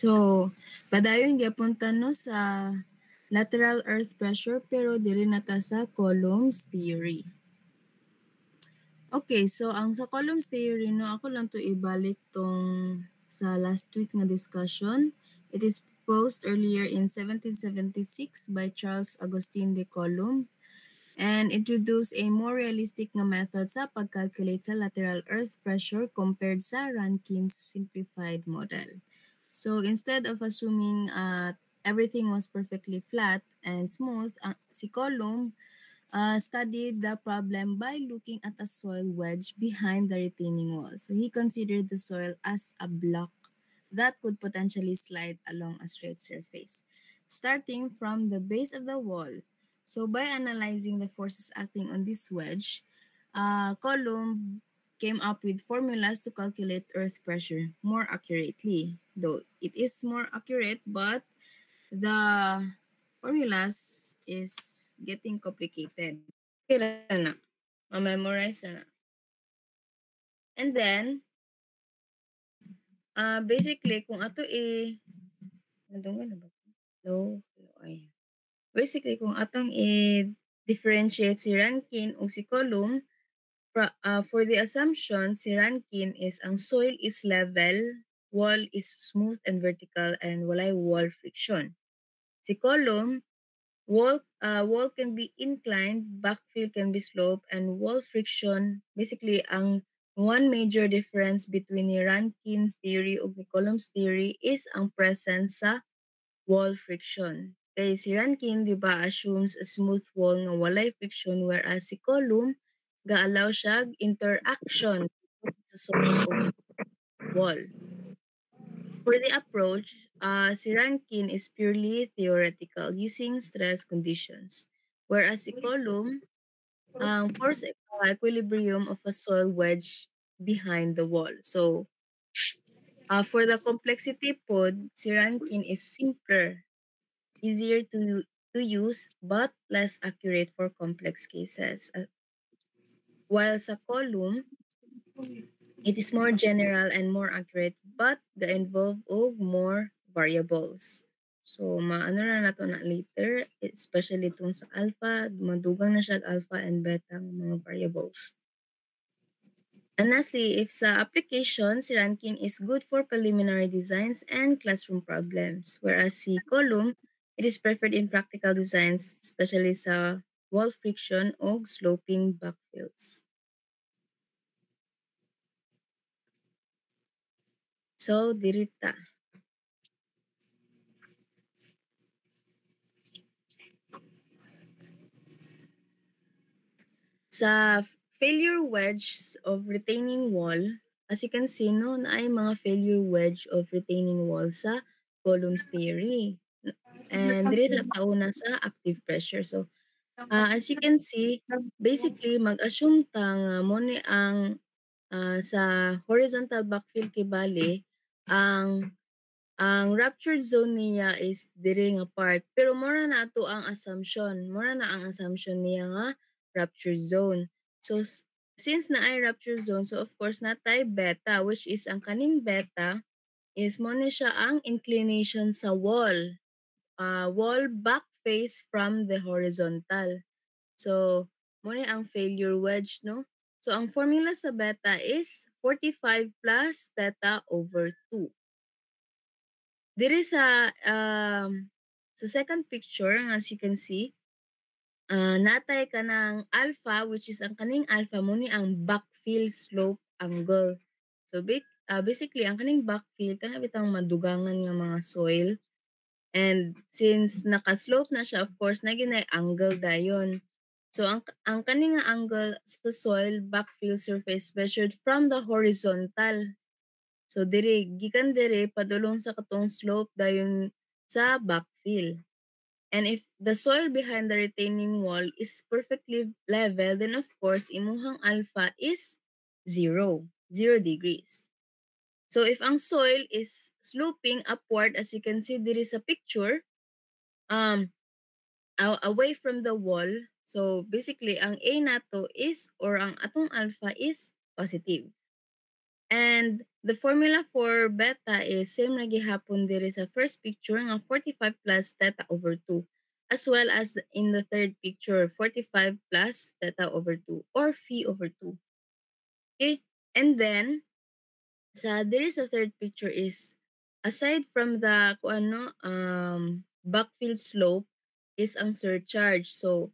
So, padayon gyapon ta no sa lateral earth pressure pero diri na ta sa columns theory. Okay, so ang sa columns theory no, ako lang to ibalik tong sa last week nga discussion. It is proposed earlier in 1776 by Charles Agustin de Coulomb and introduced a more realistic nga method sa pag-calculate sa lateral earth pressure compared sa Rankin's simplified model. So instead of assuming everything was perfectly flat and smooth, si Coulomb studied the problem by looking at a soil wedge behind the retaining wall. So he considered the soil as a block that could potentially slide along a straight surface, starting from the base of the wall. So by analyzing the forces acting on this wedge, Coulomb came up with formulas to calculate earth pressure more accurately. Though it is more accurate, but the formulas is getting complicated. Okay na. Ma-memorize na. And then, basically, kung ato nadunggan na ba? No, ay. Basically, kung atong i-differentiate si Rankin o si Coulomb, for the assumption, si Rankin is ang soil is level, wall is smooth and vertical, and walay wall friction. Si Coulomb, wall can be inclined, backfill can be sloped, and wall friction, basically, ang one major difference between ni Rankin's theory o ni Coulomb's theory is ang presence sa wall friction. Kay si Rankin, di ba, assumes a smooth wall nga walay friction, whereas si Coulomb, ga-allow siya interaction sa soil o wall. For the approach, si Rankin is purely theoretical using stress conditions, whereas si Coulomb, ang force equilibrium of a soil wedge behind the wall. So, for the complexity pod, si Rankin is simpler, easier to use, but less accurate for complex cases. While sa Coulomb, it is more general and more accurate, but ga-involve og more variables. So, maano na nato na later, especially itong sa alpha, madugang na siya alpha and beta ng mga variables. And lastly, if sa application, si Rankin is good for preliminary designs and classroom problems, whereas si Coulomb, it is preferred in practical designs, especially sa wall friction o sloping backfills. So, dirita. Sa failure wedge of retaining wall, as you can see, no, na ay mga failure wedge of retaining wall sa Coulomb's theory. And diri sa tauna sa active pressure. So, as you can see, basically, mag-assume ta nga mo ni ang sa horizontal backfill kay bali, ang ruptured zone niya is diri nga part. Pero mura na ato ang assumption. Mura na ang assumption niya nga ruptured zone. So, since na ay ruptured zone, so of course natay beta, which is ang kaning beta is mo ni siya ang inclination sa wall. Wall back face from the horizontal. So, mo ni ang failure wedge, no? So, ang formula sa beta is 45 plus theta over 2. Diri sa second picture, as you can see, natay ka ng alpha, which is ang kaning alpha mo ni ang backfill slope angle. So, basically, ang kaning backfill, kana bitang madugangan nga mga soil. And since naka-slope na siya, of course, naginay angle dayon. So, ang kaning nga angle sa soil backfill surface measured from the horizontal. So gikan diri padulong sa katong slope dayon sa backfill. And if the soil behind the retaining wall is perfectly level, then of course imuhang alpha is 0 degrees. So if ang soil is sloping upward, as you can see diri sa picture, away from the wall, so basically ang A nato is, or ang atong alpha is positive. And the formula for beta is same ra gihapon diri sa first picture nga 45 plus theta over 2, as well as in the third picture 45 plus theta over 2 or phi over 2. Okay? And then sa diri sa third picture is aside from the kung ano backfill slope is ang surcharge. So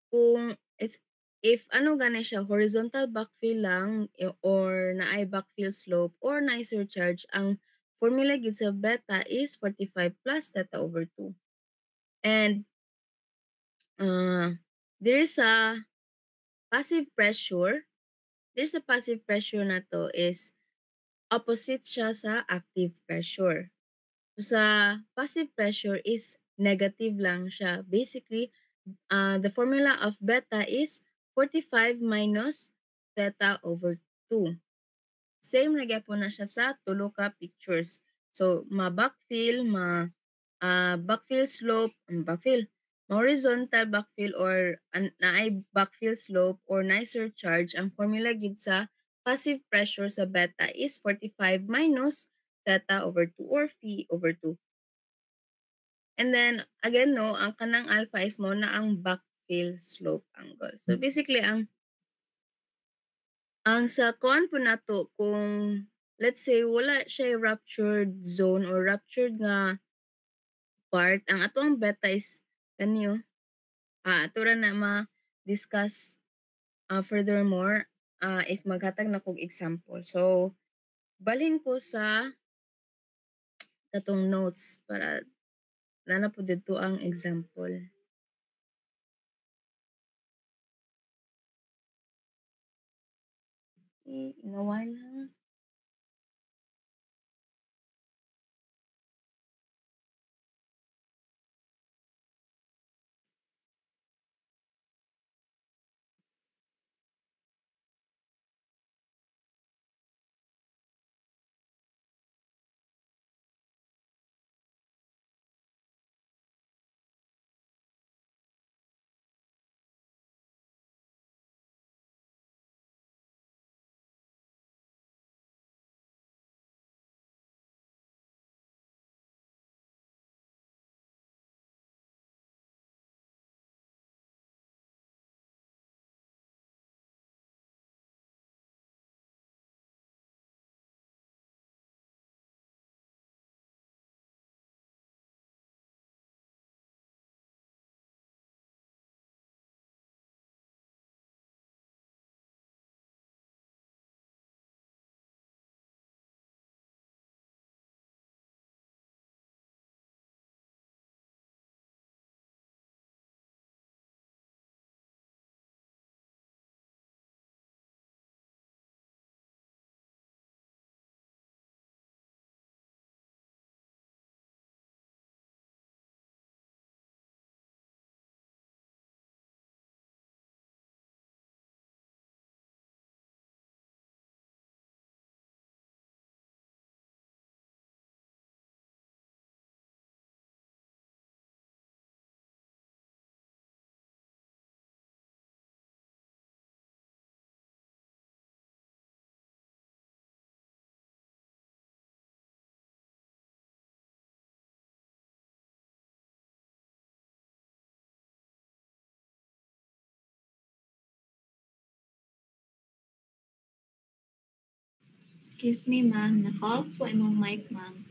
kung it's if ano gani siya horizontal backfill lang or naay backfill slope or naay surcharge, ang formula gid sa beta is 45 plus theta over 2. And there is a passive pressure. There's a passive pressure na to is opposite siya sa active pressure. So, sa passive pressure is negative lang siya. Basically, the formula of beta is 45 minus theta over 2. Same na gyapon na siya sa tulo ka pictures. So, ma-backfill, backfill slope, backfill, horizontal backfill or naay backfill slope or naay surcharge, ang formula gid sa passive pressure sa beta is 45 minus theta over 2 or phi over 2. And then again no, ang kanang alpha is mo na ang backfill slope angle. So basically ang sa kuan po nato kung let's say wala siya ruptured zone or ruptured nga part, ang atong beta is kanyo ato ra na ma-discuss furthermore if maghatag na kog example. So balhin ko sa katong notes para nana po dito ang example. Inaway lang. Excuse me, ma'am. Naka-off po imong mic, ma'am.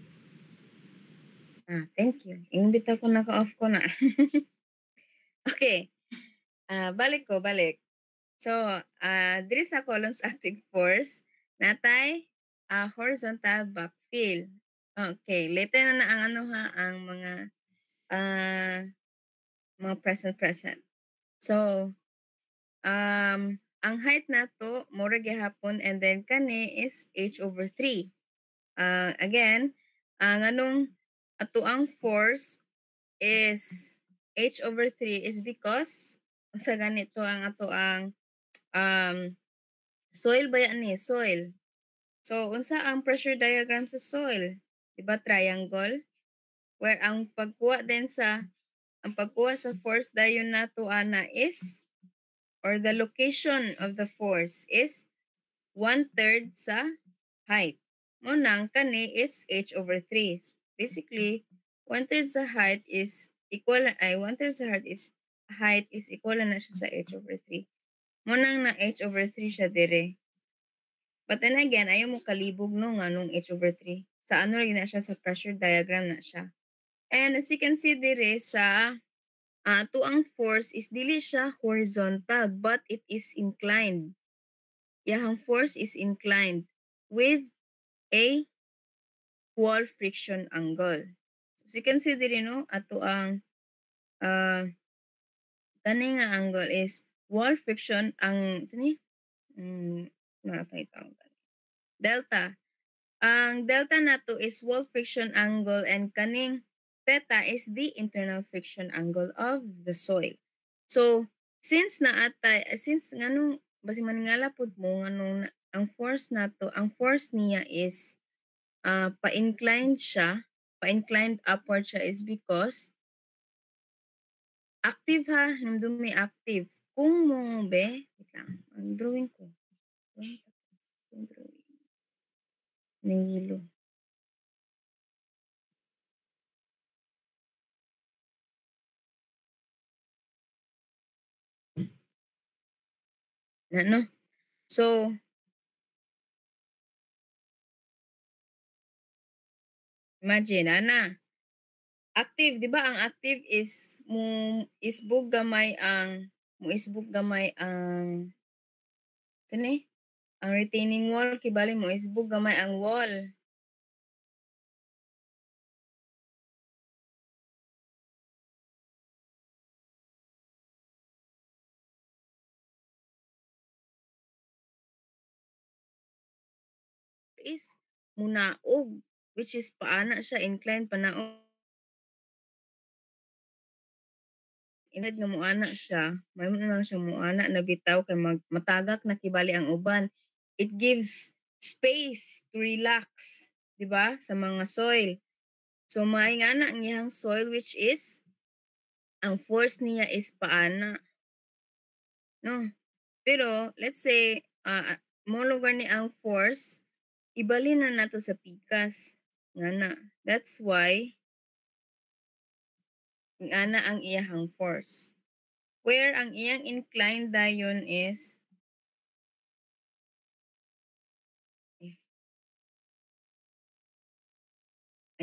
Thank you. Imbita ko naka-off ko na. Okay. Balik. So, diri sa columns active force, natay horizontal backfill. Okay, later na ang ano ha, ang uh, mga present. So, ang height nato mura gihapon and then kani is h over 3. Again, ang anong ato ang force is h over 3 is because sa ganito ang ato ang soil ba yan ni? Soil. So, unsa ang pressure diagram sa soil? Diba triangle? Where ang pagkuha sa force dayon nato ana is or the location of the force is 1/3 sa height. mo nang kani is h/3. Basically, 1/3 sa height is equal ay 1/3 sa height is equal na siya sa h/3. Mo nang na h/3 siya dire. But then again, ayaw mo kalibog no nga nung h/3. Sa ano lagi na siya sa pressure diagram na siya. And as you can see dire sa to ang force is dili siya horizontal but it is inclined. Yahang force is inclined with a wall friction angle. So, as you can see diri no, ato ang uh, kani nga angle is wall friction ang sini nakay tawag delta. Ang delta nato is wall friction angle and kaning theta is the internal friction angle of the soil. So, since nganong basi maningala pud mo nganong ang force nato, ang force niya is pa-inclined siya, pa-inclined upward siya is because active ha, namdumi active. Kung mo be, wait lang, ang drawing ko. Drawing. Nahilo. Na, no? So, imagine, ana, active, di ba ang active is mo isbog gamay ang sini ang retaining wall kibali mo isbog gamay ang wall. Is munaog which is paana siya inclined panaog inad nga muana siya may mo lang siya muana na bitaw kay matagak na kibali ang uban. It gives space to relax, di ba, sa mga soil. So maingana ang iyang soil which is ang force niya is paana, no? Pero let's say mo lugar ni ang force ibalin na nato sa pikas ngana. That's why ngana ang iyahang force. Where ang iyang inclined dayon is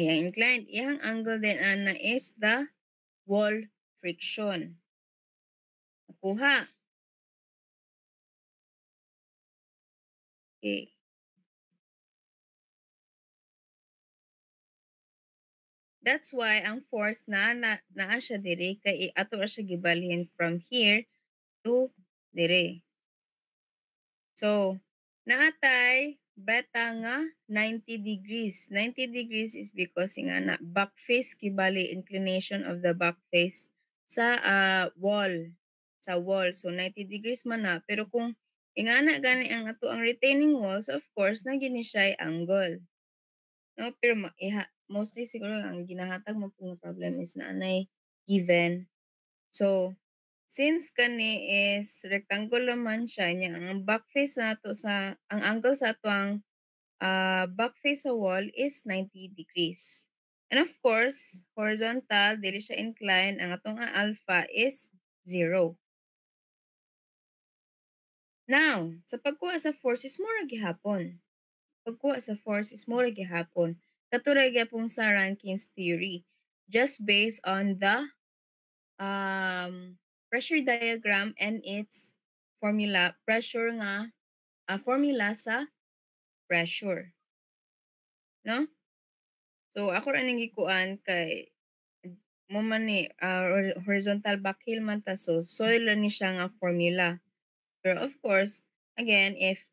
ayan inclined. Iyang angle din ana is the wall friction. Nakuha. Okay. That's why ang force naa siya dire kay ato ra siya gibalhin from here to dire. So, naatay beta nga 90 degrees. 90 degrees is because nga na back face kibali inclination of the back face sa wall. Sa wall. So, 90 degrees man na. Pero kung ingana gani ang ato ang retaining wall, so of course, na gini siya angle. No? Pero mostly siguro ang ginahatag mo pong problem is na anay given. So, since kani is rectangular man siya niya ang back face nato sa ang angle sa ato ang back face sa wall is 90 degrees. And of course, horizontal dili siya inclined ang atong alpha is 0. Now, sa pagkuha sa force is more gihapon. Pagkuha sa force is more gihapon. Katulad gyapon sa Rankins theory just based on the pressure diagram and its formula pressure nga formula sa pressure, no? So ako ra ning gikuan kay mo man ni horizontal backhill man ta so soil ra ni siya nga formula. Pero of course, again if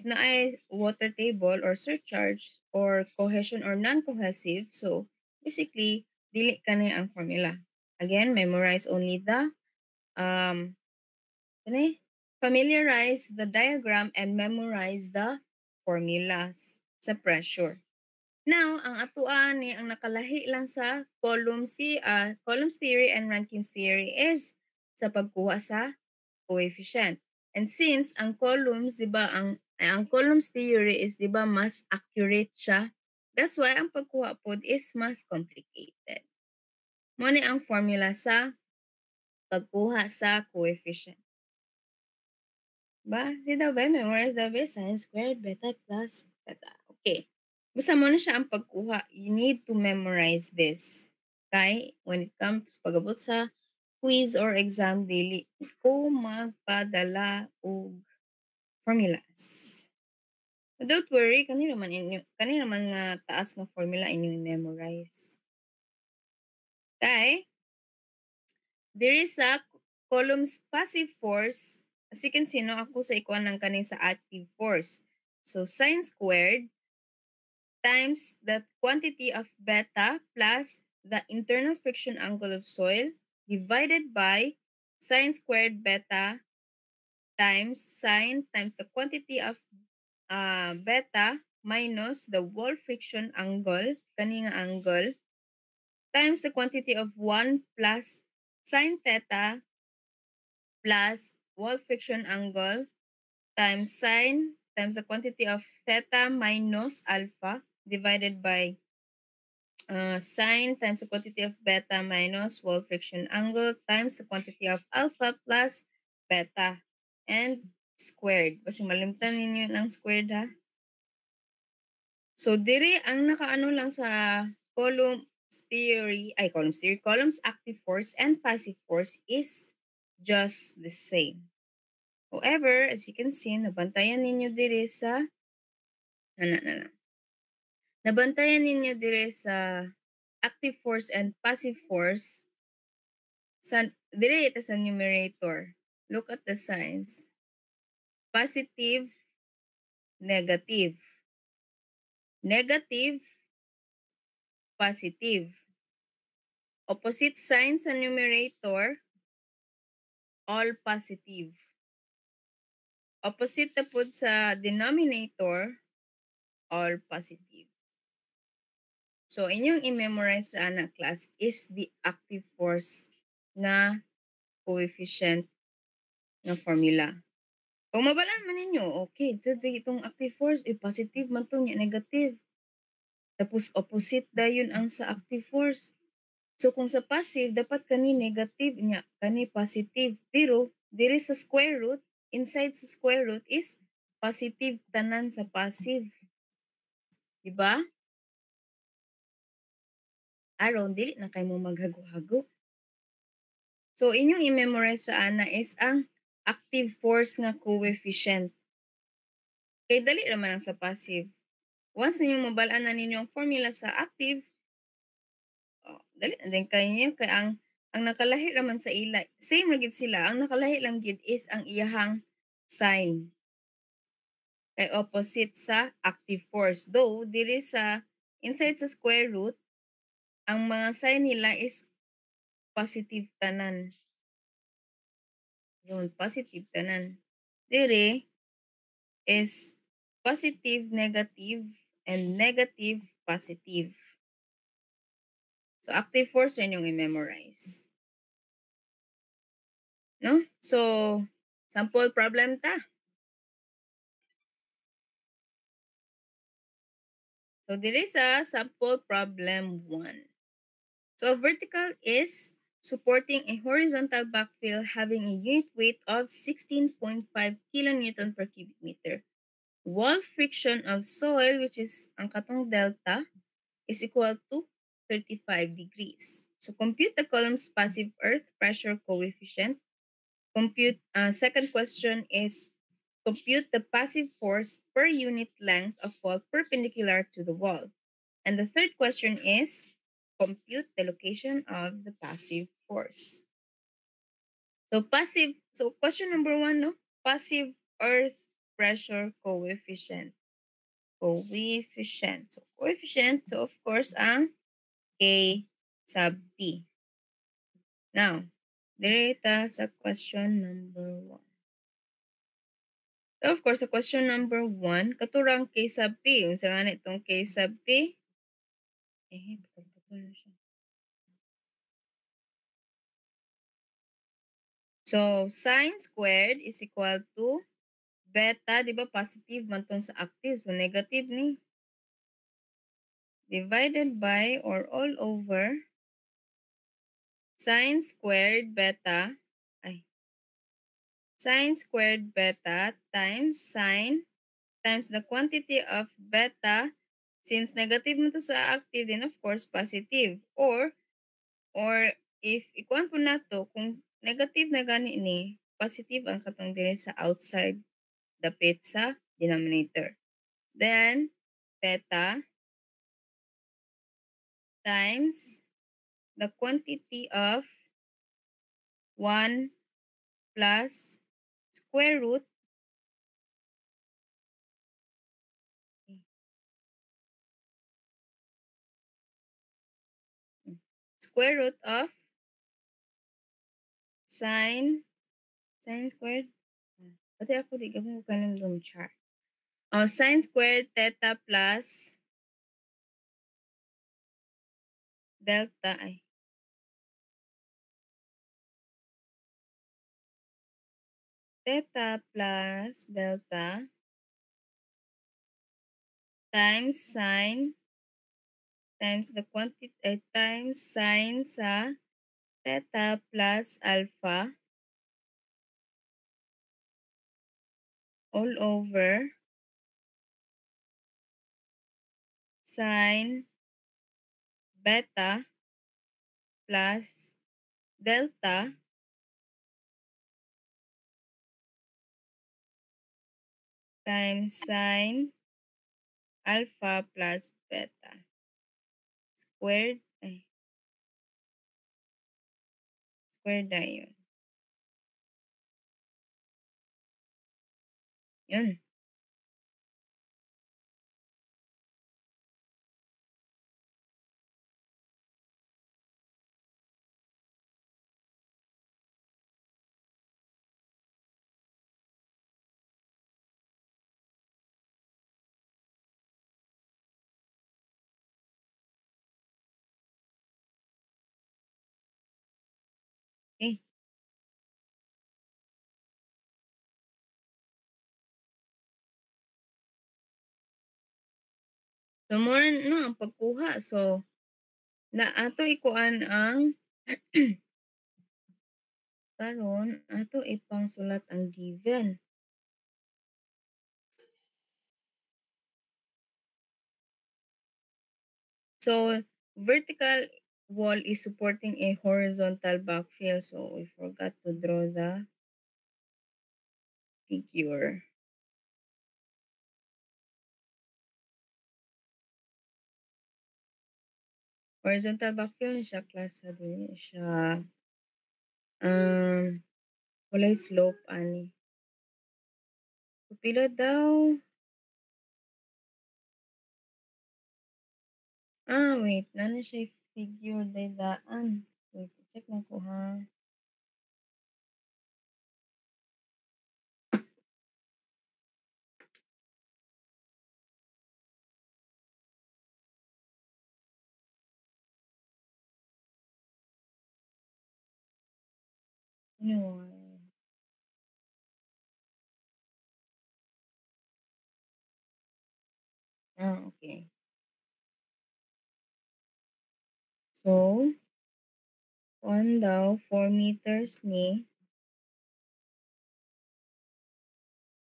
naay water table or surcharge or cohesion or non-cohesive, so basically dili kani ang formula. Again, memorize only the um familiarize the diagram and memorize the formulas sa pressure. Now, ang atuan ni ang nakalahi lang sa columns theory and Rankins theory is sa pagkuha sa coefficient. And since ang columns, di ba, ang Ay ang Coulomb's theory is 'di ba mas accurate siya. That's why ang pagkuha pod is mas complicated. Mo ni ang formula sa pagkuha sa coefficient. Ba, di daw ba memorize daw ba sin squared beta plus beta. Okay. Basta mo na siya ang pagkuha. You need to memorize this. Kay when it comes pag-abot sa quiz or exam daily ko magpadala og formulas. But don't worry, kani naman nga taas nga formula inyo memorize. Kay there is a Coulomb's passive force. As you can see, no, ako sa ikuan ng kanin sa active force. So, sine squared times the quantity of beta plus the internal friction angle of soil divided by sine squared beta times sine times the quantity of beta minus the wall friction angle, kaning angle, times the quantity of 1 plus sine theta plus wall friction angle times sine times the quantity of theta minus alpha divided by sine times the quantity of beta minus wall friction angle times the quantity of alpha plus beta and squared. Kasi malimtan ninyo ng squared ha. So, dire ang nakaano lang sa Coulomb's active force and passive force is just the same. However, as you can see, nabantayan ninyo dire sa na. Nabantayan ninyo dire sa active force and passive force sa dire ita sa numerator. Look at the signs. Positive, negative. Negative, positive. Opposite sign sa numerator, all positive. Opposite na po sa denominator, all positive. So, inyong i-memorize ra na class is the active force na coefficient na formula. Kung mabalaan man ninyo, okay, so itong active force, positive man to niya, negative. Tapos opposite dayon ang sa active force. So kung sa passive, dapat kani negative niya, kani positive. Pero diri sa square root, inside sa square root is positive tanan sa passive. Diba? Aron, dili na kayo mo maghago-hago. So inyong i-memorize sa ana is ang active force nga coefficient. Kay dali naman ang sa passive. Once ninyong mabalaan na ninyo ang formula sa active, dali na din kayo kay ang nakalahi raman sa ila, same ra gid sila, ang nakalahi lang gid is ang iyahang sign. Kay opposite sa active force. Though, diri sa inside sa square root, ang mga sign nila is positive tanan. Yun, positive tanan. Diri is positive, negative, and negative, positive. So, active force yun yung i-memorize. No? So, sample problem ta. So, diri sa sample problem 1. So, a vertical is supporting a horizontal backfill having a unit weight of 16.5 kilonewton per cubic meter. Wall friction of soil, which is ang katong delta, is equal to 35 degrees. So, compute the column's passive earth pressure coefficient. Second question is compute the passive force per unit length of wall perpendicular to the wall. And the third question is compute the location of the passive force. So question number 1, no? Passive earth pressure coefficient. Coefficient. So of course ang A sub P. Now, direta sa question number 1. So, of course, sa question number 1, katurang K sub P. Unsa nga itong K sub P? Putol-putol na siya. So, sine squared is equal to beta 'di ba positive man 'tong sa active, so negative ni. Divided by or all over sine squared beta ay sine squared beta times sine times the quantity of beta, since negative mo to sa active, then of course positive. Or if ikuan po nato kung negative na gani ni, positive ang katong diri sa outside dapit sa denominator. Then theta times the quantity of 1 plus square root square root of sine sine squared. Pati ako di gamo kanon dong char. Oh, sine squared theta plus delta ay theta plus delta times sine times the quantity times sine sa theta plus alpha all over sine beta plus delta times sine alpha plus beta squared ay squared na yun. Yun. Okay. So more no ang pagkuha. So na ato ikuan ang karon ato ipang sulat ang given. So vertical wall is supporting a horizontal backfill. So we forgot to draw the figure. Horizontal backfill ni siya klase din siya walay slope ani. Pila daw? Wait, nana siya figure daydaan. Wait, check lang ko ha. Ano? Okay. So, 1 daw, 4 meters ni.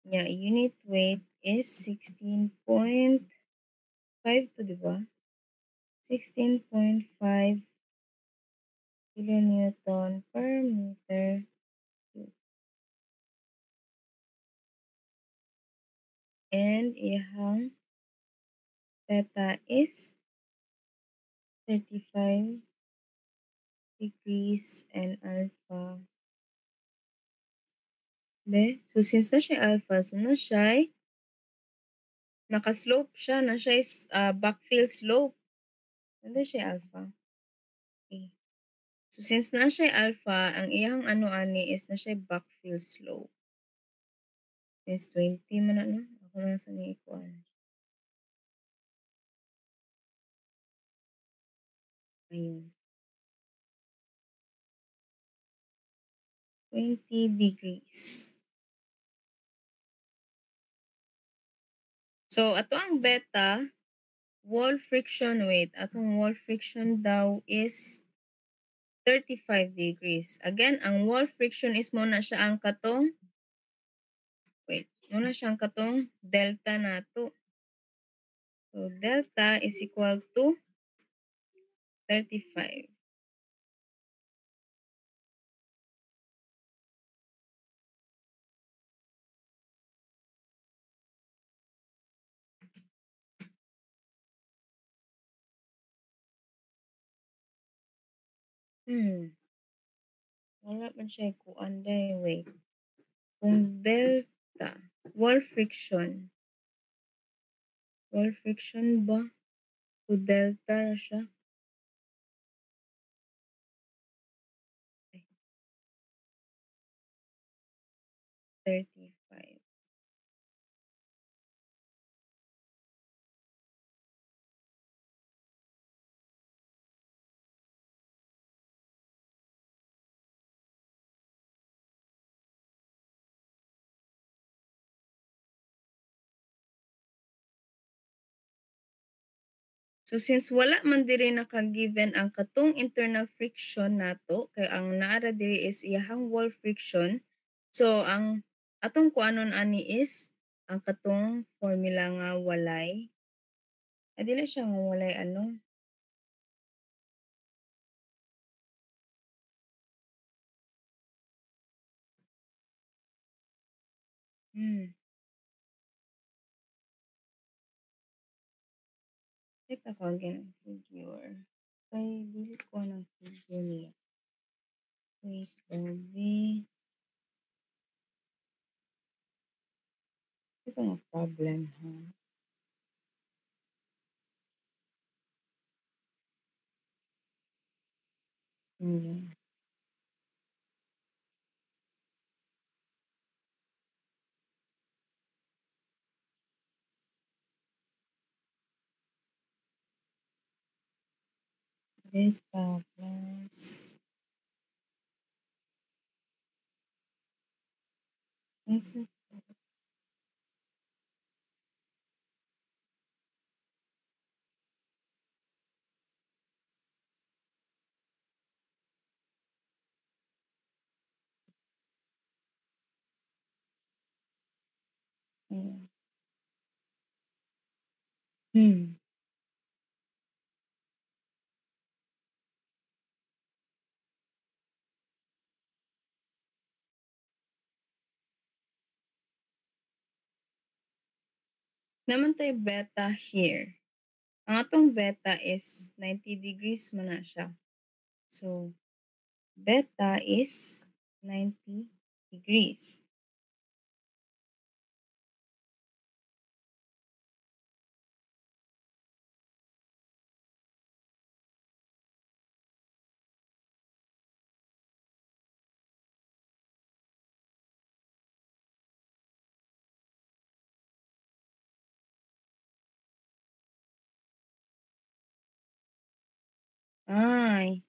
Yeah, unit weight is 16.5 to, di ba? 16.5 kilonewton per meter cube. And ihang theta is 35 degrees and alpha. Be, so since na siya alpha, so na siya naka-slope siya, na siya is backfill slope. Nanda siya alpha. Okay. So since na siya alpha, ang iyang ano ani is na siya backfill slope. Since 20 man na, no? Ako lang sa ni ikuan. Ayun. 20 degrees. So ato ang beta, wall friction, wait, atong wall friction daw is 35 degrees. Again, ang wall friction is muna siya ang katong, wait, muna siya ang katong delta nato. So delta is equal to 35. Wala man siya kuan day, wait. Kung delta, wall friction ba? Kung delta ra siya. Ay, 35. So since wala man diri naka-given ang katong internal friction nato, kay ang naara diri is iyahang wall friction. So ang atong kuanon ani is ang katong formula nga walay, dili siya nga walay ano, hmm, check ako again ang figure. Kay dili ko ng figure niya. Wait, LV. Ito nga problem ha. Hmm. Beta plus nasa hmm. Hmm. Naman tayo beta here. Ang atong beta is 90 degrees man na siya. So, beta is 90 degrees. Ay,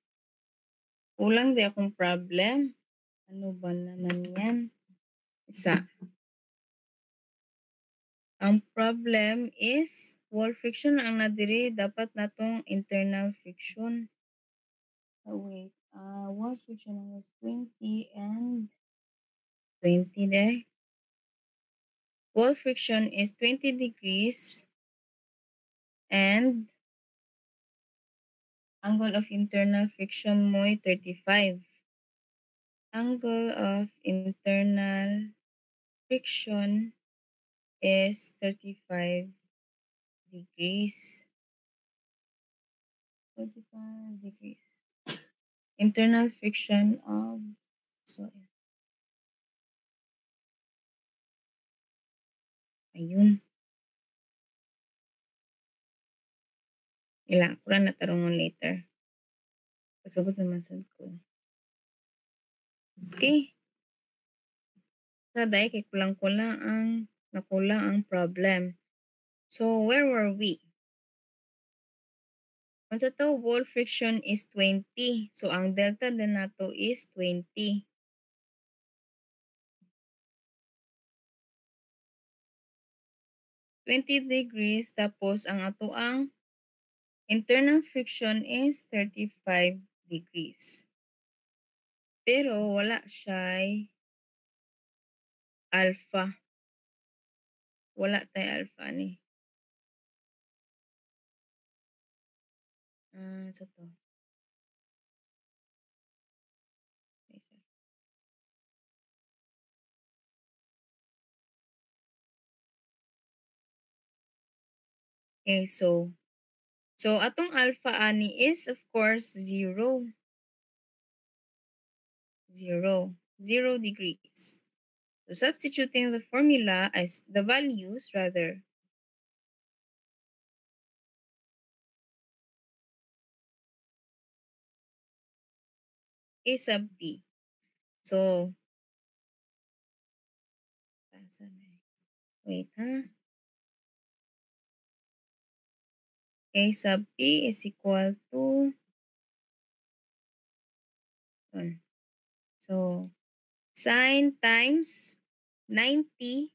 kulang di akong problem. Ano ba naman yan? Isa. Ang problem is wall friction ang nadiri dapat natong internal friction. Oh, wait. Wall friction was 20 and 20 there. Wall friction is 20 degrees and angle of internal friction mo'y 35. Angle of internal friction is 35 degrees. 35 degrees. Internal friction of soil. Ayun. Ila, ko lang natarungon later. Pasabot naman sad ko. Okay. Saday, kay kulang-kulang ang nakulang ang problem. So, where were we? Kung sa to, wall friction is 20. So, ang delta din nato is 20. 20 degrees tapos ang ato ang internal friction is 35 degrees. Pero wala siya'y alpha. Wala tay alpha ni. Sa to. Isa. Okay, so atong alpha ani is of course 0. 0 degrees. So substituting the formula as the values rather. A sub T. So, wait ha. A sub P is equal to so sine times 90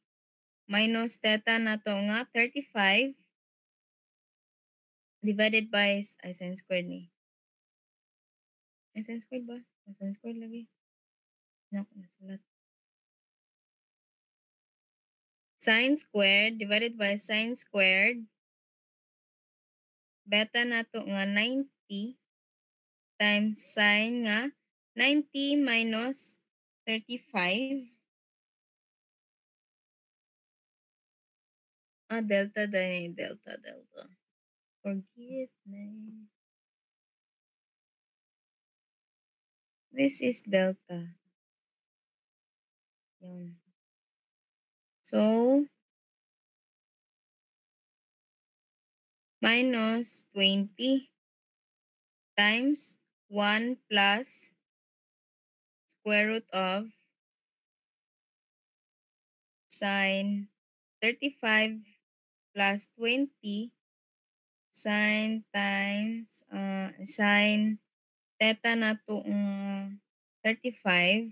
minus theta nato nga 35 divided by sine squared ni. Sine squared ba? Sine squared lagi. Naku, nasulat. Sine squared divided by sine squared beta nato nga 90 times sine nga 90 minus 35 delta din delta. Forget na. This is delta. Yan. So, minus 20 times 1 plus square root of sine 35 plus 20 sine times sine theta nato 35.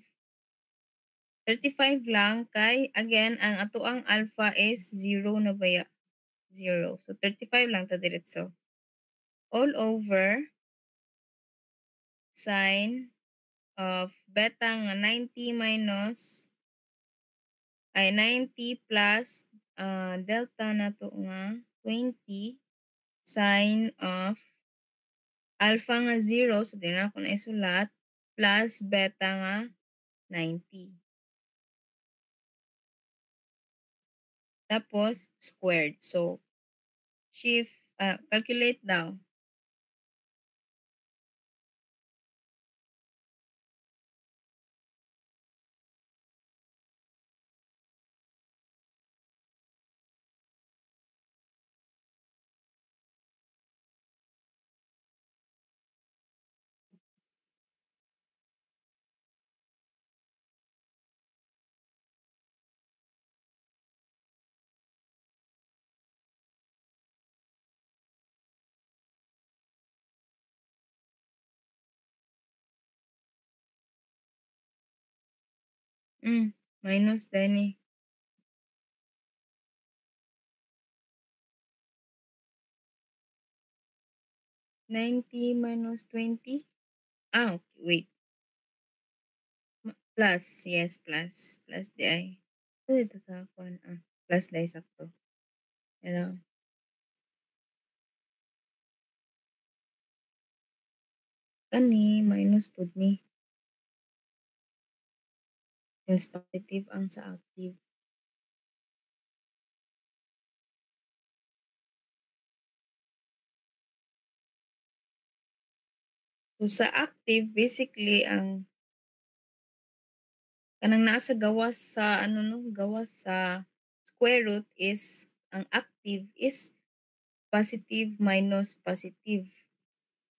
35 lang kay again ang ato ang alpha is 0 na baya. 0. So 35 lang ta diretso. All over sine of beta nga 90 minus 90 plus delta nato nga 20 sine of alpha nga 0 so di na ako na isulat plus beta nga 90. Tapos squared. So shift calculate daw. Minus din eh. 90 minus 20. Okay, wait. Plus, yes, plus. Plus di ay. Ito sa akin. Plus di sakto. Ano? Kani, minus pud ni. Since positive ang sa active. So sa active, basically ang kanang nasa gawas sa gawas sa square root is ang active is positive minus positive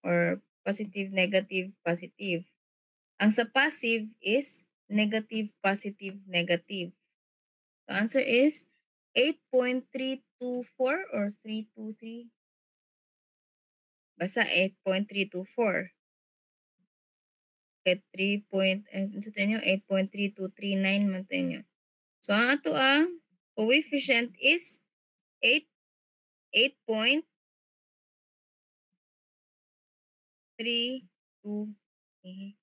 or positive negative positive. Ang sa passive is negative positive negative. The answer is 8.324 or 323. Basta 8.324. Get 8.3239 man tayo. So ang ato ang coefficient is 8 8.32 eh,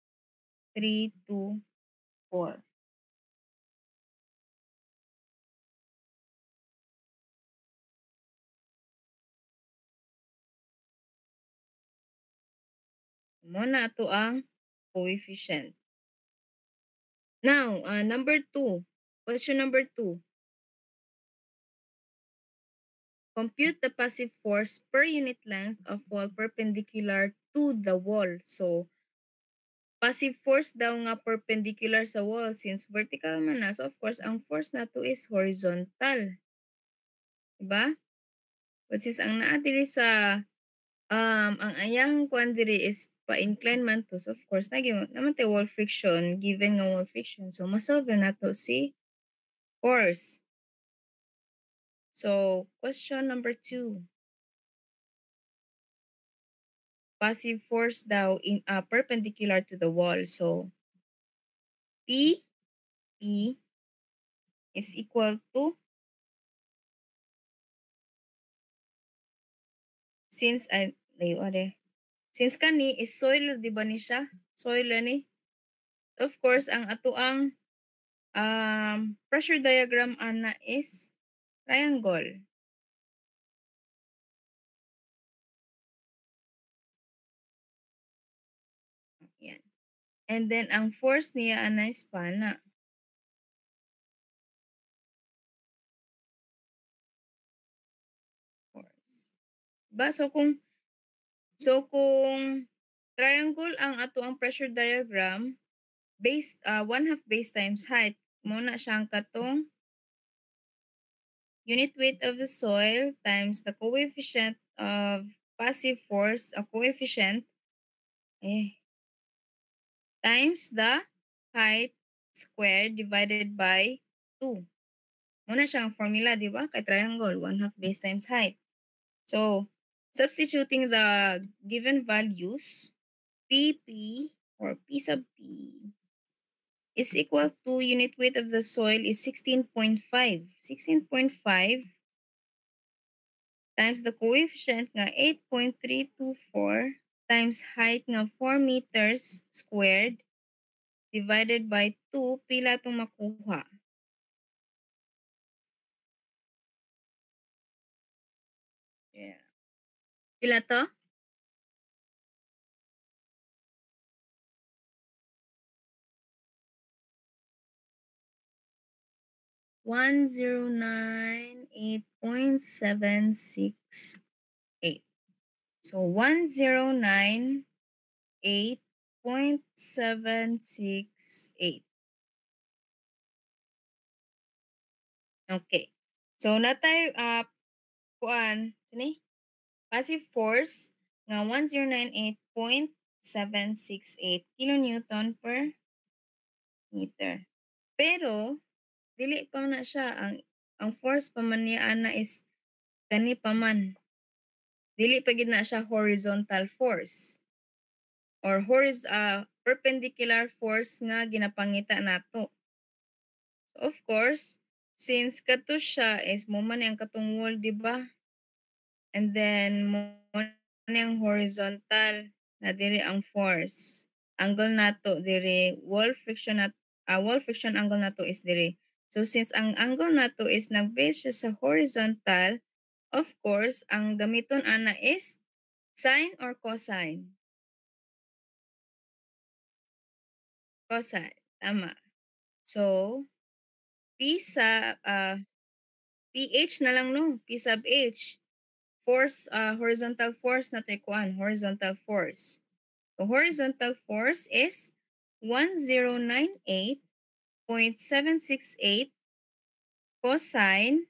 324. Mao na ato ang coefficient. Now, number 2, question number 2. Compute the passive force per unit length of wall perpendicular to the wall. So, passive force daw nga perpendicular sa wall since vertical man na. So, of course, ang force nato is horizontal. Diba? But since ang naa diri sa ang ayang kuan diri is pa-incline man to. So, of course, naman tay wall friction, given nga wall friction. So, masolve na nato si force. So, question number 2. Passive force daw in perpendicular to the wall. So, P is equal to since layo ade. Since kani is soil di ba ni siya? Soil ni. Of course, ang ato ang pressure diagram ana is triangle. Yan. And then ang force niya ana is pana. Force. Ba so kung triangle ang ato ang pressure diagram, base 1/2 base times height mo na siyang katong unit weight of the soil times the coefficient of passive force, a coefficient times the height squared divided by 2. Muna siyang formula, di ba? Kay triangle, 1/2 base times height. So, substituting the given values, PP or P sub P is equal to unit weight of the soil is 16.5. 16.5 times the coefficient nga 8.324 times height nga 4 meters squared divided by 2, pila itong makuha? Yeah. Pila to? 1098.768. So 1098.768. Okay. So natay kuan sini passive force nga 1098.768 kilonewton per meter. Pero dili pa na siya ang force pa man niya ana is kani pa man. Dili pa gid na siya horizontal force or perpendicular force nga ginapangita nato. So of course, since kato siya is mo man ang katong wall, di ba? And then mo man ang horizontal na diri ang force. Angle nato diri wall friction angle nato is diri. So since ang angle nato is nag-base siya sa horizontal, of course, ang gamiton ana is sine or cosine? Cosine, tama. So, P sa PH na lang no, P sub H. Force, horizontal force na tayo kuan, horizontal force. So, horizontal force is 1098.768 cosine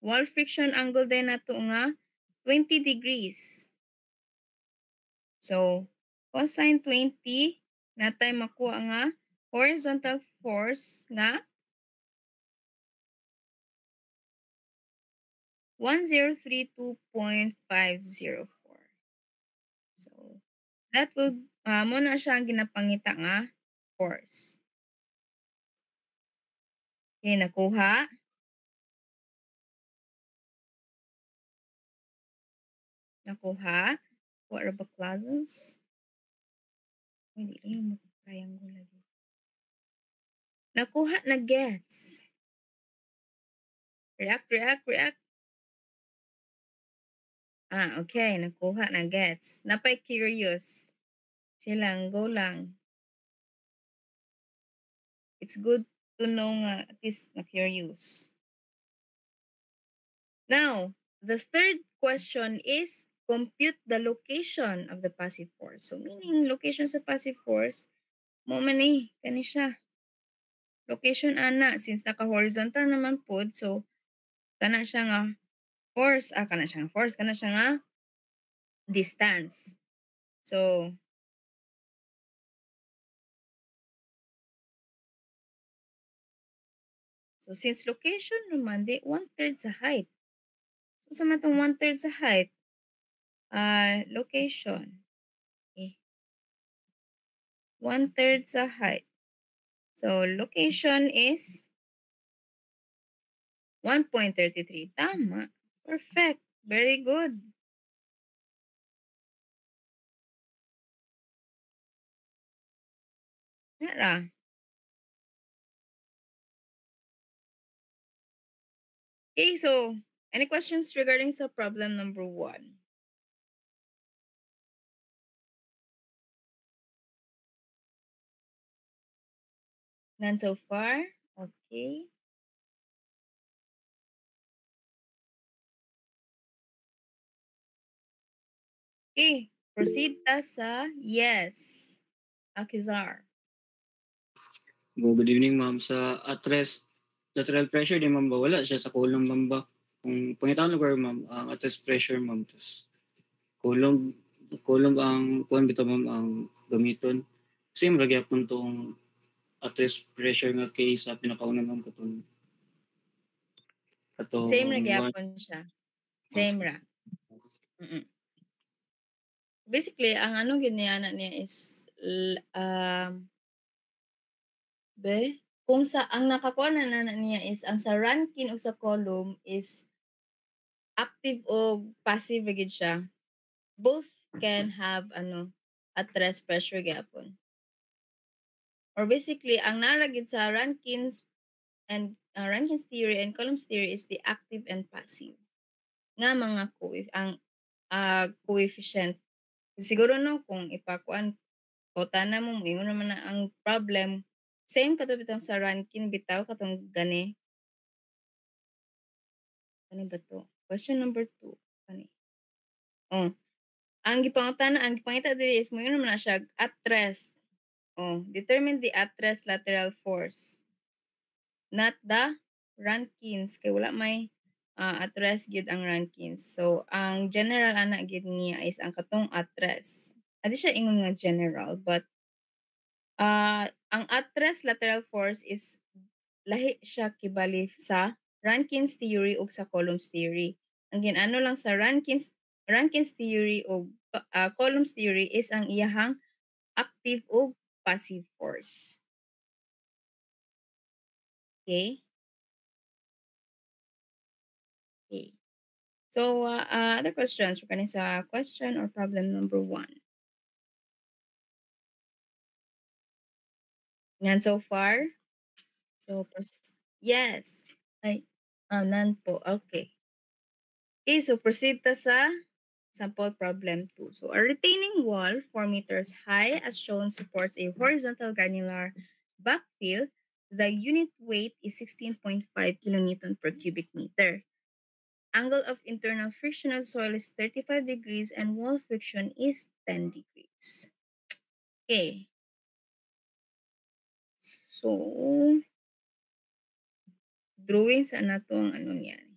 wall friction angle din nato nga 20 degrees. So, cosine 20 natay makuha nga horizontal force nga 1032.504. So, that will mo na siya ang ginapangita nga force. Okay, nakuha? Nakuha? What are the clauses? Hindi lang mo triangle lagi. Nakuha na gets. React. Okay. Nakuha na gets. Napay curious. Silang go lang. It's good to know nga at least na curious. Now, the third question is compute the location of the passive force. So meaning location sa passive force mo man kani siya. Location ana since naka-horizontal naman pod so kana siya nga force, kana siya nga force, kana siya nga distance. So since location naman di 1/3 sa height. So sa man tong 1/3 sa height, location, eh, 1/3 sa height. So location is 1.33. Tama. Perfect. Very good. Nara. Okay, so any questions regarding sa problem number 1? None so far? Okay. Okay, proceed ta sa yes. Akizar. Good evening, ma'am. Sa at-rest lateral pressure di ma'am ba? Wala siya sa column ma'am ba? Kung pangitaan ko ma'am, ang at-rest pressure ma'am. Tapos column ang kuan bitaw ma'am ang gamiton. Same ra gyapon tong at-rest pressure nga case sa pinakauna ma'am Same ra katong one. gyapon siya. Same ra. Basically, ang ano gyud niya is kung sa ang nakakuha na niya is ang sa ranking o sa column is active o passive ra gyud siya. Both can have at rest pressure gyapon. Or basically, ang nara gyud sa Rankins and Rankins theory and columns theory is the active and passive nga mga coefficient. Siguro no kung ipakuan o tana mo moingon naman na ang problem same kato bitaw sa Rankin bitaw katong gani. Ano ba to? Question number 2 kani. Oh, ang gipangita diri is moingon naman na siya at rest. Oh, determine the at rest lateral force. Not the Rankins kay wala may at rest gyud ang Rankins. So ang general ana gyud niya is ang katong at rest. Adi siya ingon nga general but ang at rest lateral force is lahi siya kibali sa Rankins theory ug sa columns theory. Ang ginano lang sa Rankins theory ug columns theory is ang iyahang active ug passive force. Okay? Okay. So, other questions regarding sa question or problem number 1? None so far? So, yes. Ay, none po. Okay. Okay, so proceed ta sa sample problem 2. So, a retaining wall 4 meters high as shown supports a horizontal granular backfill. The unit weight is 16.5 kilonewton per cubic meter. Angle of internal friction of soil is 35 degrees and wall friction is 10 degrees. Okay. So, drawing sa nato ang ano niyan.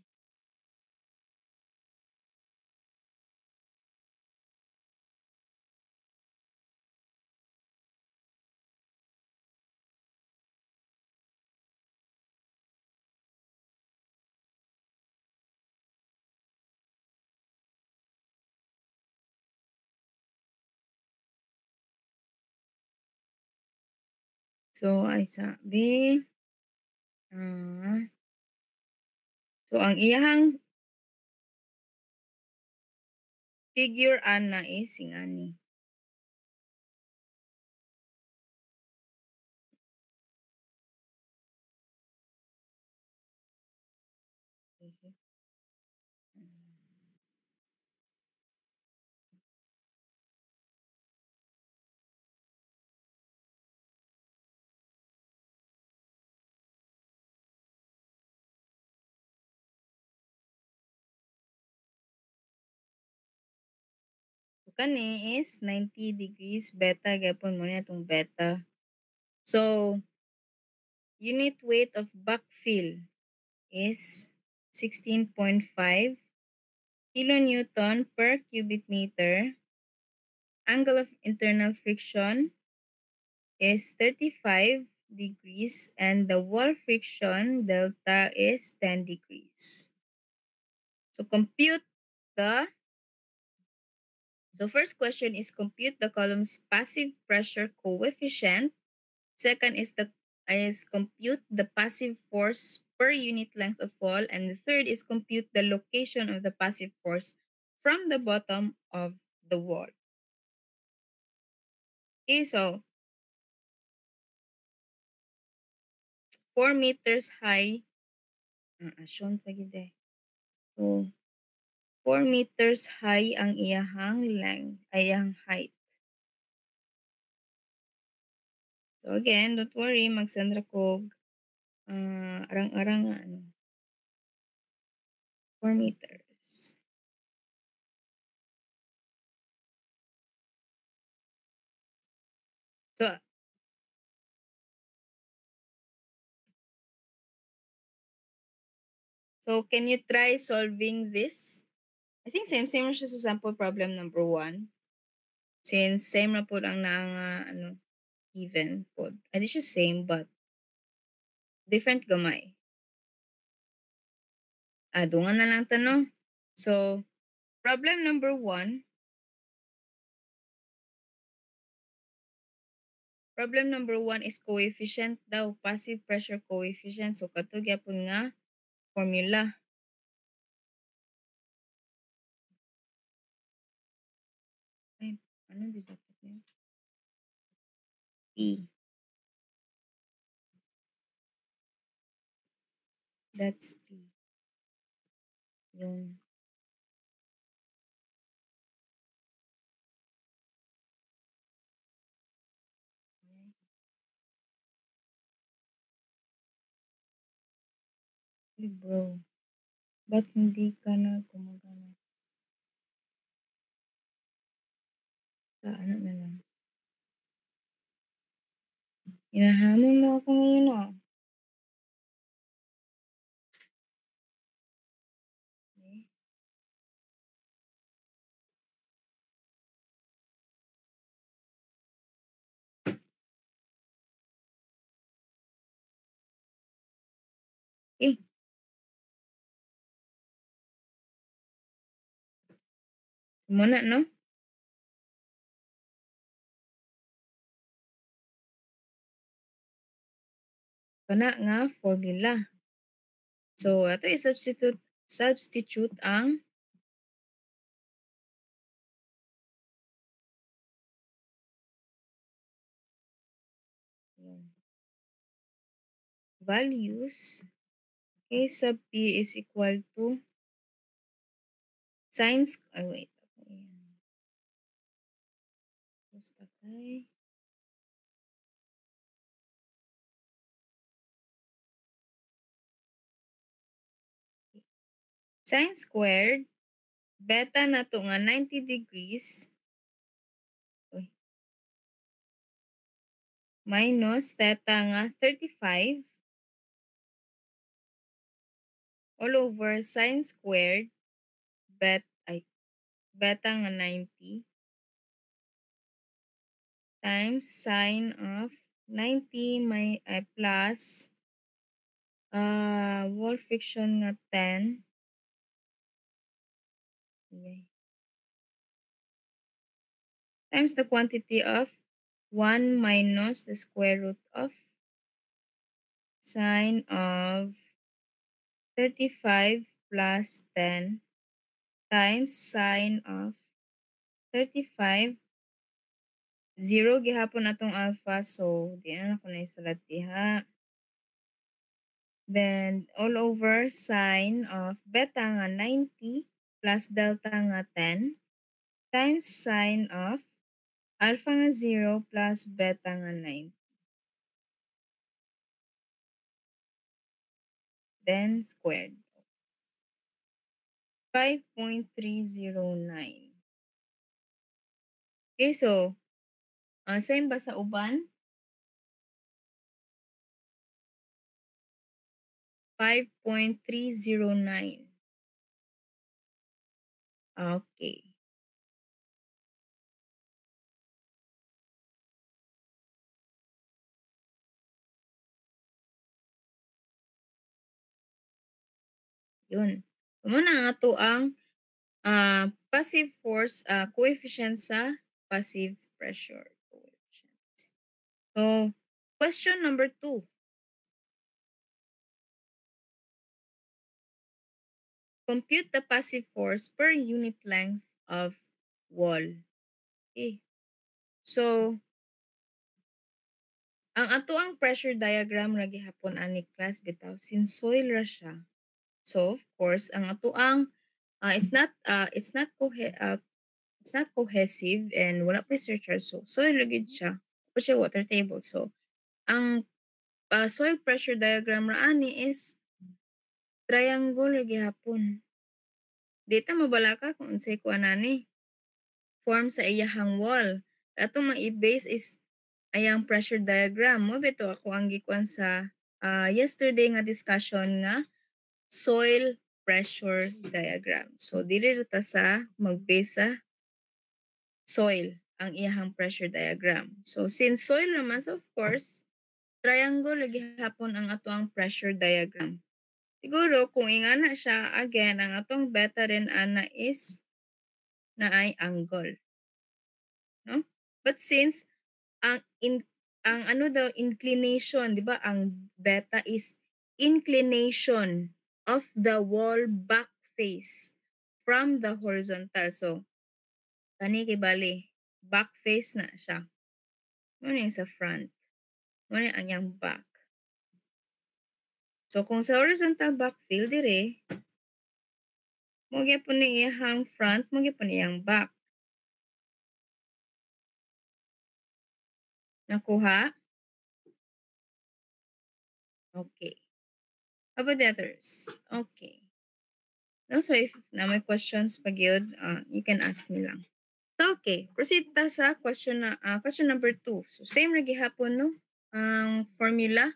So, ay sabi, so ang iyahang figure ana is ingani. So kani is 90 degrees beta gyapon mo na itong beta. So unit weight of backfill is 16.5 kilonewton per cubic meter. Angle of internal friction is 35 degrees and the wall friction delta is 10 degrees. So first question is compute the column's passive pressure coefficient. Second is compute the passive force per unit length of wall, and the third is compute the location of the passive force from the bottom of the wall. Okay, so 4 meters high. Shown pa gid eh. So 4 meters high ang iyahang length, iyahang height. So again, don't worry, magsend ra kog arang-arang nga 4 meters. So can you try solving this? I think same siya sa sample problem number 1. Since same na po lang na given po. Adi siya same but different gamay. Dungan na lang tanong. So problem number 1. Problem number 1 is coefficient daw, passive pressure coefficient. So kato gyapon nga formula. Ay, ano di dapat yun? P. That's P. Yung Hey bro, ba't hindi ka na gumagana? Sa ano na lang. Hinahamon mo ako ngayon Okay. Eh. Muna no? Kana nga formula. So ato i-substitute ang values. Okay, sub P is equal to sines, wait. Okay. Sine squared, beta na to nga 90 degrees. Minus theta nga 35 all over sine squared beta nga 90 times sine of 90 plus wall friction nga 10 times the quantity of 1 minus the square root of sine of 35 plus 10 times sine of 35, 0 gihapon atong alpha, so di na ako naisulat diha. Then all over sine of beta nga 90 plus delta nga 10 times sine of alpha nga 0 plus beta nga 90. Then squared. 5.309. Okay, so same ba sa uban? 5.309. Okay. Yun. Amo na ang ato ang passive force coefficient sa passive pressure coefficient. So, question number 2. Compute the passive force per unit length of wall. Okay. So, ang ato ang pressure diagram ra gihapon ani class bitaw since soil ra siya. So, of course, ang ato ang it's not cohesive and wala pa surcharge. So, soil ra gid siya. Tapos siya water table. So, ang soil pressure diagram ra ani is triangle ra gihapon. Dita mabalaka kung unsay kuan ani form sa iyahang wall. Ato mai-base is ayang pressure diagram. Mo bito ako ang gikuan sa yesterday nga discussion nga soil pressure diagram. So dili ra ta sa mag-base sa soil ang iyahang pressure diagram. So since soil naman, so of course, triangle lagi hapon ang ato ang pressure diagram. Siguro kung ingana siya again ang atong beta rin ana is na ay angle. No? But since ang ano daw inclination, 'di ba? Ang beta is inclination of the wall back face from the horizontal. So kani kay bali back face na siya. Mo ni sa front. Mo ni ang yang back. So kung sa horizontal backfill dire mo gyapon ni iyang front, mo gyapon iyang back. Nakuha? Okay. How about the others? Okay. No, so if na may questions pag yun, you can ask me lang. So, okay. Proceed ta sa question number 2. So, same ra gihapon, no? Ang formula,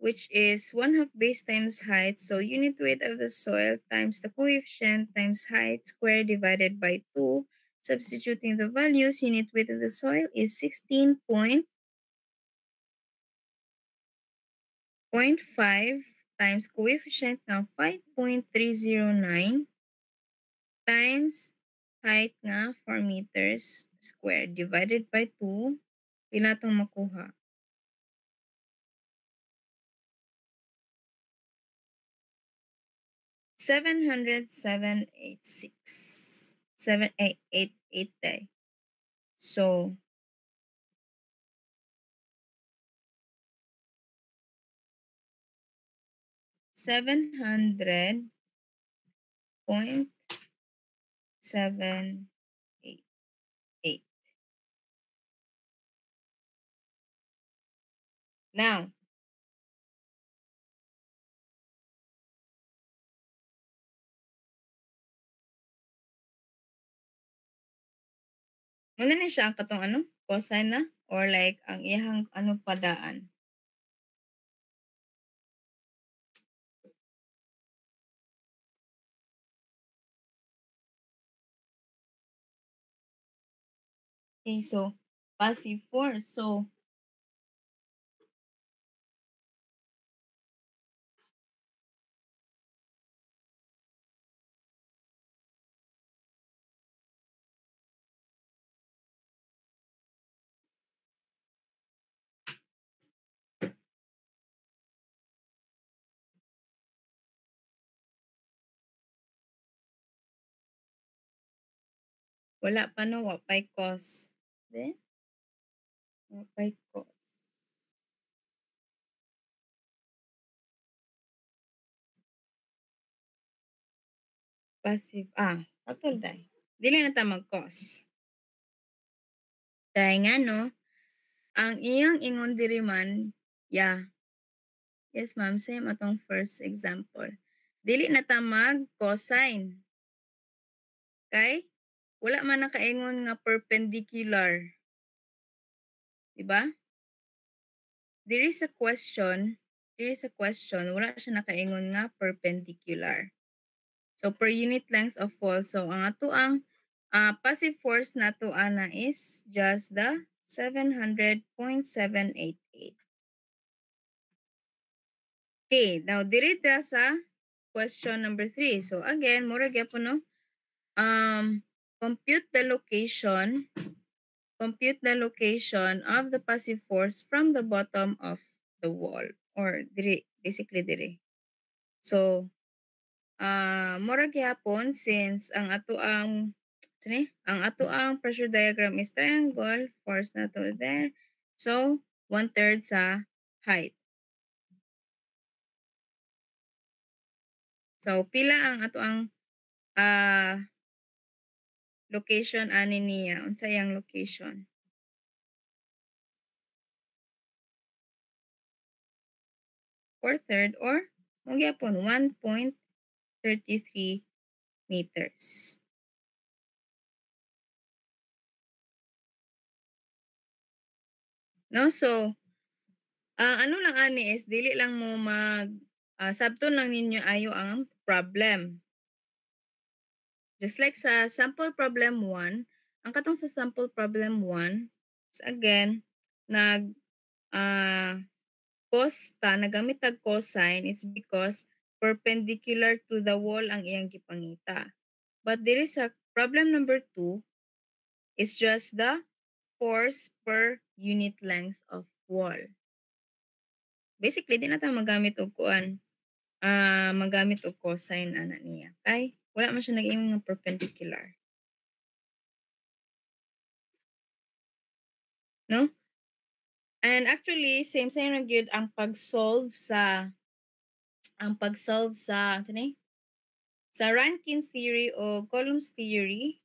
which is 1/2 base times height. So, unit weight of the soil times the coefficient times height squared divided by 2. Substituting the values, unit weight of the soil is 16.5 times coefficient ng 5.309 times height nga 4 meters squared divided by 2. Pila itong makuha? 707.86. 7,888 day. So, $700.788. Now, muna na siya ang katong ano, cosine na or like ang iyahang ano padaan. Okay, so passive force. So, Wala pa 'no, wa pa'y cause. Then, wa pa'y cause. Passive, sakto day. Dili na ta mag-cause. Kaya nga 'no, ang iyang ingon diri man, yeah. Yes ma'am, same atong first example. Dili na ta mag-cosine. Kay wala man nakaingon nga perpendicular. 'Di ba? There is a question, wala siya nakaingon nga perpendicular. So per unit length of fall, so ang ato ang passive force nato ana is just the 700.788. Okay, now diri ta sa question number 3. So again, mura gyapon no. Compute the location of the passive force from the bottom of the wall or diri, basically diri. So mura gyapon since ang ato ang pressure diagram is triangle, force nato there. So 1/3 sa height. So pila ang ato ang location ani niya? Unsa yang location? 4/3 or mo gyapon 1.33 meters. No, so ano lang ani is dili lang mo sabton lang ninyo ayo ang problem. Just like sa sample problem 1, ang katong sa sample problem 1 is again nagamit tag cosine is because perpendicular to the wall ang iyang gipangita. But there is a problem number 2 is just the force per unit length of wall. Basically, di na ta magamit og magamit og cosine ana niya. Kay wala man siya nag-ingon nga perpendicular. No? And actually, same ra gyud ang pag-solve sa sa Rankin's theory o Coulomb's theory.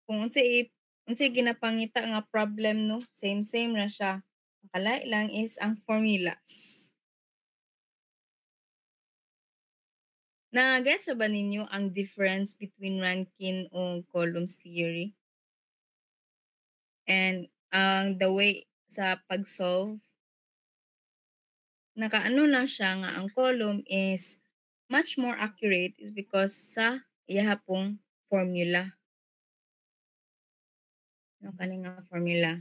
Kung unsay ginapangita nga problem no, same ra siya. Ang kalahi lang is ang formulas. Na-gets ba ninyo ang difference between Rankin o Coulomb's theory? And the way sa pag-solve, nakaano lang siya nga ang Coulomb is much more accurate is because sa iya pong formula. No, kani nga formula.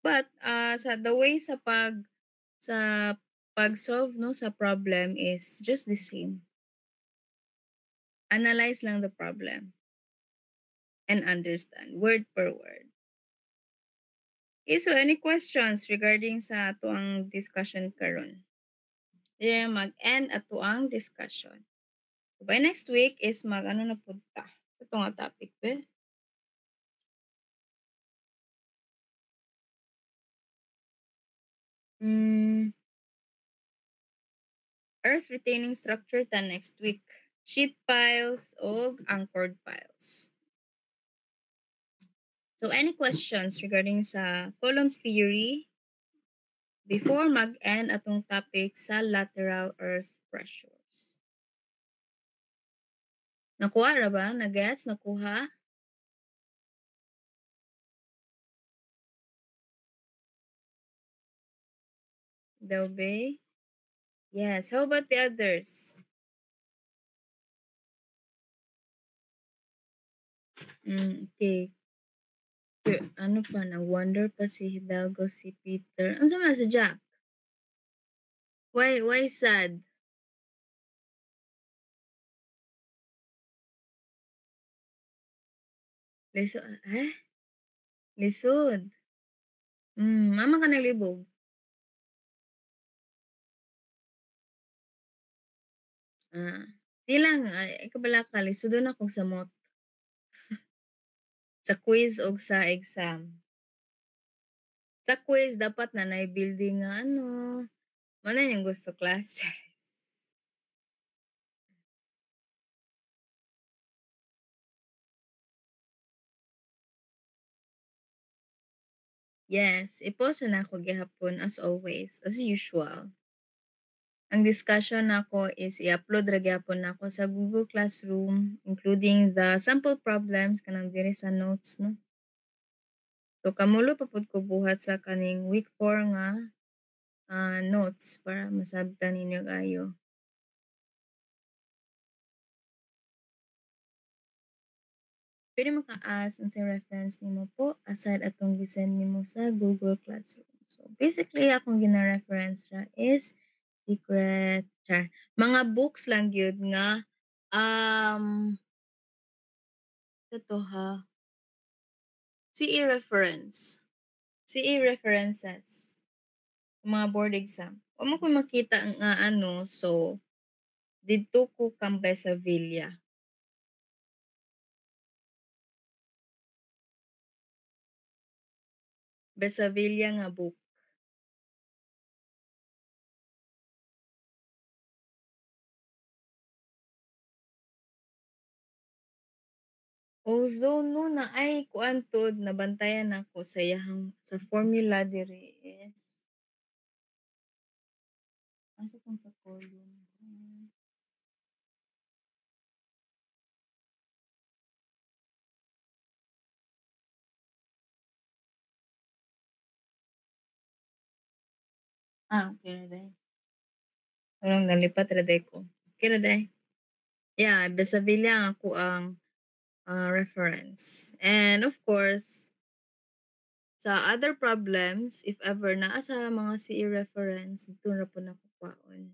But sa the way sa pag-solve no sa problem is just the same. Analyze lang the problem and understand word per word. Okay, so any questions regarding sa ato ang discussion karon? Dire mag-end ato ang discussion. So by next week is mag-ano na pud ta. Ito nga topic be. Earth retaining structure ta next week. Sheet piles o anchored piles. So any questions regarding sa Coulomb's theory before mag-end atong topic sa lateral earth pressures? Nakuha ra ba? Nagets? Nakuha? Daw ba? Yes. How about the others? Okay. Ano pa, nag-wonder pa si Hidalgo, si Peter. Ano man si Jack? Why sad? Lisod. Mama ka naglibog. Di ay ikaw bala ka lisudon ako sa sa quiz ug sa exam. Sa quiz dapat nanay building nga ano, mo na yung gusto class. Yes, i-post na ako gihapon as always, as usual. Ang discussion nako is i-upload ra gyapon nako sa Google Classroom including the sample problems kanang diri sa notes no. So kamulo pa pud ko buhat sa kaning week 4 nga notes para masabtan ninyo kayo. Puwede maka-ask unsay reference nimo po aside atong gi-send nimo sa Google Classroom. So basically akong gina-reference ra is secret char mga books lang gyud nga um kato ha, CE reference, CE references, mga board exam. Wa mo ko makita nga ano, so didto ko kang Besavilla. Besavilla nga book. Although no naay kuan tod nabantayan ako sa iyahang sa formula diri is asa tong sa column? Okay ra day. Parang nalipat ra day ko. Okay ra day. Yeah, Besavilla ang ako ang reference. And of course, sa other problems, if ever naa sa mga CE reference, dito na po nakukuhaon.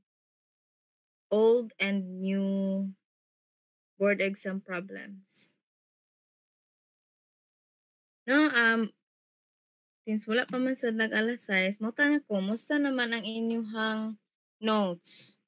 Old and new board exam problems. No, since wala pa man sad nag-alas 6, mangutana ko, musta naman ang inyong notes?